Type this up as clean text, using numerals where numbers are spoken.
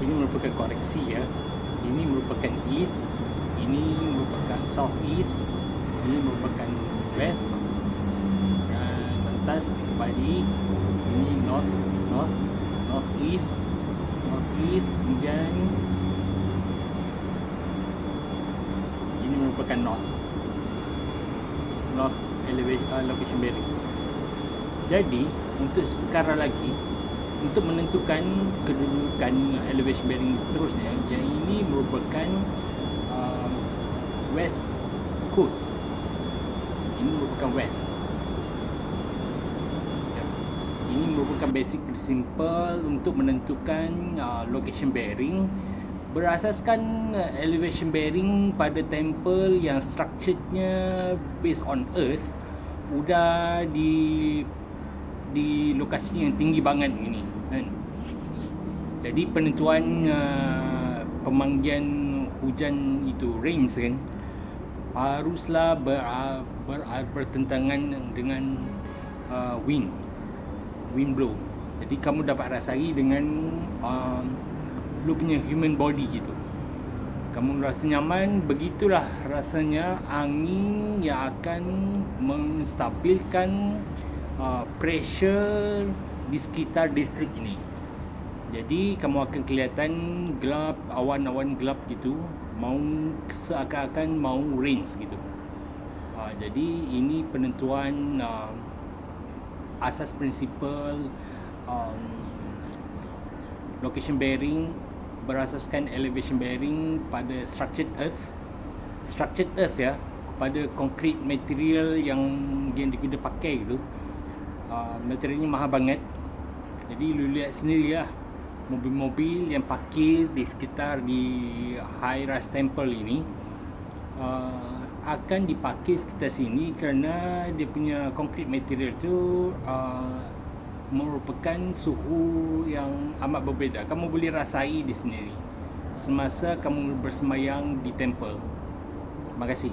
ini merupakan koreksi ya. Ini merupakan east, ini merupakan south east, ini merupakan west, dan lantas kembali ini north east, kemudian ini merupakan north location bearing. Jadi untuk seperkara lagi, untuk menentukan kedudukan elevation bearing seterusnya, yang ini merupakan west coast. Ini merupakan west. Ini merupakan basic simple untuk menentukan location bearing berasaskan elevation bearing pada temple yang structure-nya based on earth, udah di lokasi yang tinggi banget ini kan. Jadi penentuan pemanggian hujan itu rains kan haruslah bertentangan dengan wind blow. Jadi kamu dapat rasai dengan lu punya human body gitu. Kamu rasa nyaman, begitulah rasanya angin yang akan menstabilkan pressure di sekitar distrik ini. Jadi kamu akan kelihatan gelap, awan-awan gelap gitu, mau seakan-akan mau rains gitu. Jadi ini penentuan asas prinsipal location bearing berasaskan elevation bearing pada structured earth ya, kepada concrete material yang kita pakai gitu. Materialnya mahal banget. Jadi lu lihat sendiri lah, mobil-mobil yang parkir di sekitar di high rise temple ini akan diparkir sekitar sini kerana dia punya concrete material tu merupakan suhu yang amat berbeza. Kamu boleh rasai di sendiri semasa kamu bersemayang di temple. Terima kasih.